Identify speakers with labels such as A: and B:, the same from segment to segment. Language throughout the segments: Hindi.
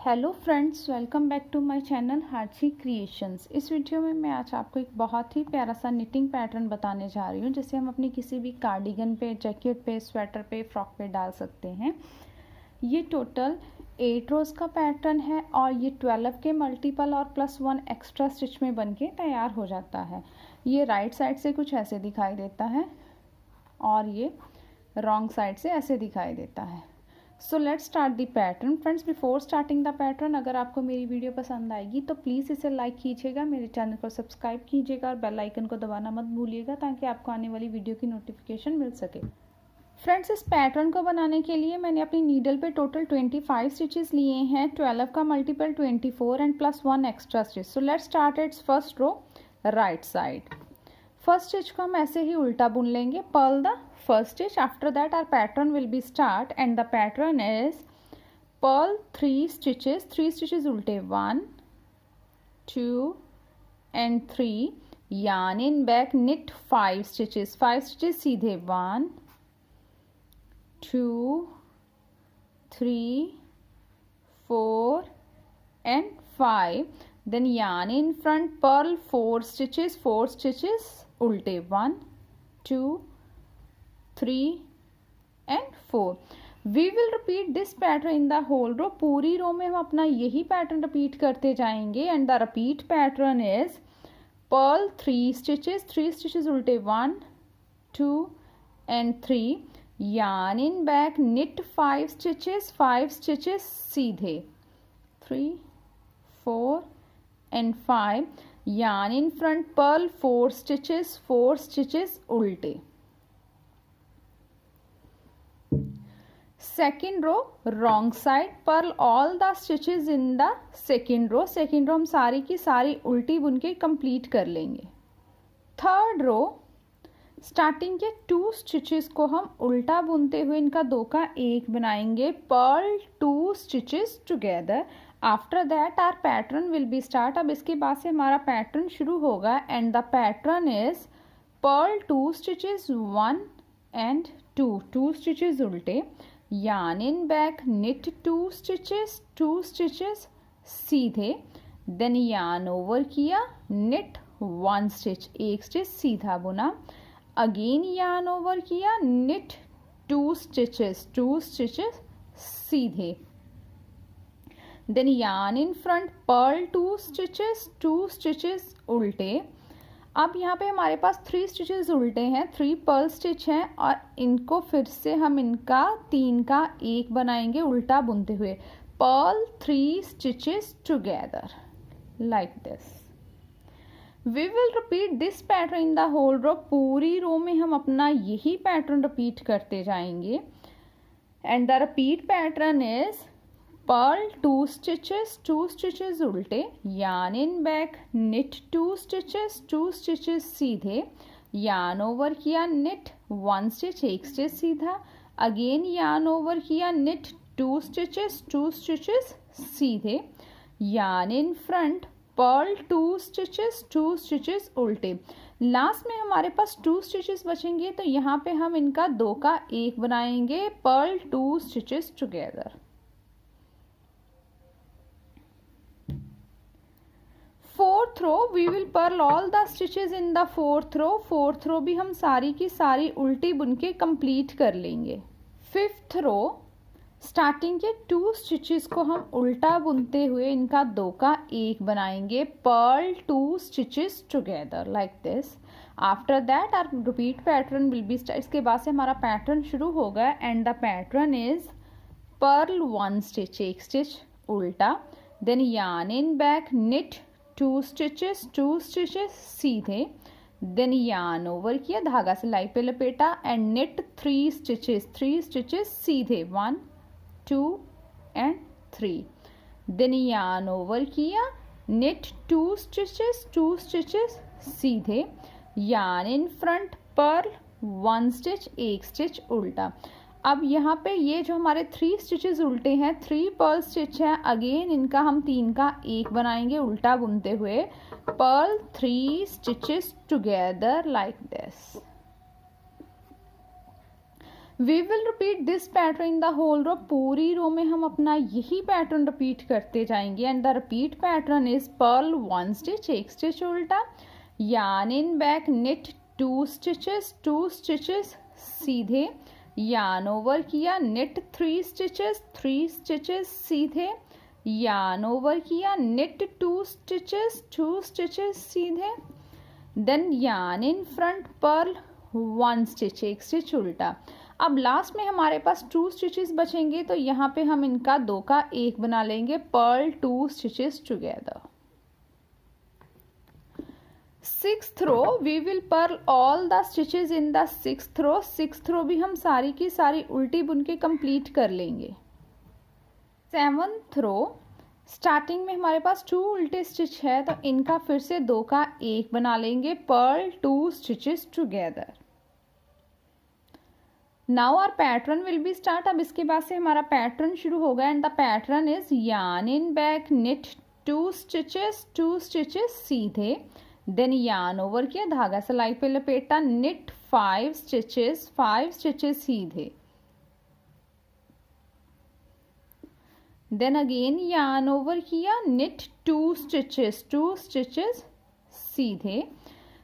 A: Hello friends, welcome back to my channel Harchi creations. इस वीडियो में मैं आज आपको एक बहुत ही प्यारा सा निटिंग पैटर्न बताने जा रही हूँ, जिसे हम अपनी किसी भी कार्डिगन पे, जैकेट पे, स्वेटर पे, फ्रॉक पे डाल सकते हैं। ये टोटल 8 रोज़ का पैटर्न है और ये 12 के मल्टीपल और +1 एक्स्ट्रा स्टिच में बन के तैयार हो जाता है। ये राइट साइड से कुछ ऐसे दिखाई देता है और ये रॉन्ग साइड से ऐसे दिखाई देता है। सो let's start the pattern. Friends, before starting the pattern, अगर आपको मेरी वीडियो पसंद आएगी तो प्लीज़ इसे लाइक कीजिएगा, मेरे चैनल को सब्सक्राइब कीजिएगा और बेल आइकन को दबाना मत भूलिएगा ताकि आपको आने वाली वीडियो की नोटिफिकेशन मिल सके। फ्रेंड्स, इस पैटर्न को बनाने के लिए मैंने अपनी नीडल पे टोटल 25 स्टिचेस लिए हैं, 12 का multiple 24 and +1 extra stitch. So let's start its first row right side. First stitch को हम ऐसे ही उल्टा बुन लेंगे, purl the first stitch. After that our pattern will be start and the pattern is purl 3 stitches ulte, 1 2 and 3, yarn in back, knit 5 stitches सीधे, 1 2 3 4 and 5, then yarn in front, purl 4 stitches ulte, 1 2 3 and 4. We will repeat this pattern in the whole row. पूरी रो में हम अपना यही पैटर्न रिपीट करते जाएंगे and the repeat pattern is purl 3 stitches उल्टे, 1 2 and 3, yarn in back, knit 5 stitches सीधे, 3 4 and 5, yarn in front, purl 4 stitches उल्टे. Second row wrong side, purl all the stitches in the second row हम सारी की सारी उल्टी बुन के कंप्लीट कर लेंगे। थर्ड रो स्टार्टिंग के 2 स्टिचेस को हम उल्टा बुनते हुए इनका 2 का 1 बनाएंगे, purl 2 stitches together. After that our pattern will be start. अब इसके बाद से हमारा पैटर्न शुरू होगा and the pattern is purl 2 stitches 1 and 2 stitches उल्टे, yarn in back, knit 2 stitches सीधे, then yarn over किया, knit 1 stitch, 1 stitch सीधा बुना, again yarn over किया, knit 2 stitches सीधे, then yarn in front, purl 2 stitches उल्टे। अब यहाँ पे हमारे पास 3 स्टिचेस उल्टे हैं, 3 पर्ल स्टिच हैं और इनको फिर से हम इनका 3 का 1 बनाएंगे उल्टा बुनते हुए, purl 3 stitches together like this. We will repeat this pattern in the whole row. पूरी रो में हम अपना यही पैटर्न रिपीट करते जाएंगे and the repeat pattern is purl 2 stitches उल्टे, yarn in back, knit 2 stitches सीधे, yarn over किया, knit 1 stitch, 1 stitch सीधा, again yarn over किया, knit 2 stitches सीधे, yarn in front, purl 2 stitches उल्टे। लास्ट में हमारे पास 2 स्टिचेस बचेंगे तो यहाँ पे हम इनका 2 का 1 बनाएंगे, purl 2 stitches together. Fourth row we will purl all the stitches in the fourth row भी हम सारी की सारी उल्टी बुन के कंप्लीट कर लेंगे। फिफ्थ रो स्टार्टिंग के 2 स्टिचेस को हम उल्टा बुनते हुए इनका 2 का 1 बनाएंगे, purl 2 stitches together like this. After that our repeat pattern will be start. इसके बाद से हमारा पैटर्न शुरू होगा and the pattern is purl 1 stitch, 1 stitch उल्टा, then yarn in back, knit 2 stitches सीधे, देन yarn over किया, धागा सिलाई पे लपेटा एंड knit 3 stitches सीधे, 1 2 and 3, देन yarn over किया, knit 2 stitches सीधे, yarn in front, purl 1 stitch, 1 stitch उल्टा। अब यहाँ पे ये जो हमारे 3 स्टिचेस उल्टे हैं, 3 पर्ल स्टिच हैं, अगेन इनका हम 3 का 1 बनाएंगे उल्टा बुनते हुए, purl 3 stitches together like this. We will repeat this pattern in the whole row, पूरी रो में हम अपना यही पैटर्न रिपीट करते जाएंगे। And the repeat pattern is purl 1 stitch, एक स्टिच उल्टा, yarn in back, knit 2 stitches, 2 stitches सीधे, यार्न ओवर किया, निट 3 स्टिचेस, 3 स्टिचेस सीधे, यार्न ओवर किया, निट 2 स्टिचेस, 2 स्टिचेस सीधे, then yarn in front, purl 1 stitch, एक स्टिच उल्टा। अब लास्ट में हमारे पास 2 स्टिचेस बचेंगे, तो यहाँ पे हम इनका 2 का 1 बना लेंगे, purl 2 stitches together. 6th row we will purl all the stitches in the 6th row, 6th row भी हम सारी की सारी उल्टी बुन के कंप्लीट कर लेंगे। 7th रो स्टार्टिंग में हमारे पास 2 उल्टे स्टिच है, तो इनका फिर से 2 का 1 बना लेंगे, purl 2 stitches together. Now our pattern will be start, अब इसके बाद से हमारा पैटर्न शुरू होगा। And the pattern is yarn in back, knit 2 stitches, 2 stitches सीधे, देन यार्न ओवर किया, धागा सिलाई पे लपेटा, निट 5 स्टिचेस, 5 स्टिचेस सीधे, देन अगेन यार्न ओवर किया, निट 2 स्टिचेस, 2 स्टिचेस सीधे,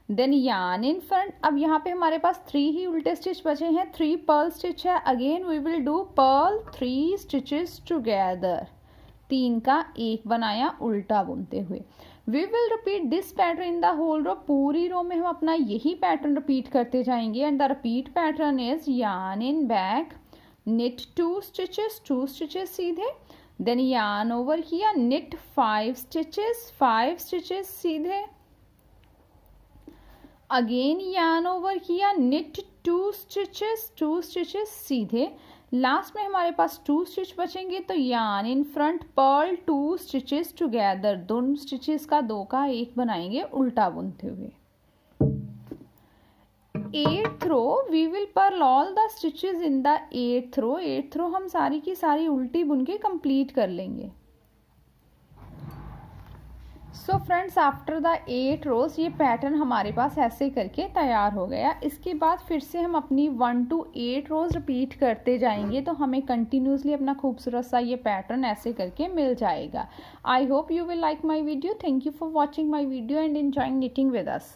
A: देन यार्न इन फ्रंट। अब यहाँ पे हमारे पास 3 ही उल्टे स्टिच बचे हैं, 3 पर्ल स्टिच है। Again we will do purl 3 stitches together, 3 का 1 बनाया उल्टा बुनते हुए। We will repeat this pattern in the whole row, पूरी रो में हम अपना यही पैटर्न रिपीट करते जाएंगे। And the repeat pattern is yarn in back, knit 2 stitches, 2 stitches सीधे, देन यार्न ओवर किया, निट 5 स्टिचेस, 5 स्टिचेस सीधे, अगेन यार्न ओवर किया, निट 2 स्टिचेस, 2 स्टिचेस सीधे। लास्ट में हमारे पास 2 स्टिच बचेंगे, तो yarn in front, purl 2 stitches together, दोनों स्टिचेस का 2 का 1 बनाएंगे उल्टा बुनते हुए। 8th row we will purl all the stitches in the 8th row, 8th row हम सारी की सारी उल्टी बुन के कंप्लीट कर लेंगे। सो फ्रेंड्स, आफ्टर द 8 रोज ये पैटर्न हमारे पास ऐसे करके तैयार हो गया। इसके बाद फिर से हम अपनी 1 to 8 रोज रिपीट करते जाएंगे, तो हमें कंटिन्यूसली अपना खूबसूरत सा ये पैटर्न ऐसे करके मिल जाएगा। I hope you will like my video. Thank you for watching my video and enjoying knitting with us.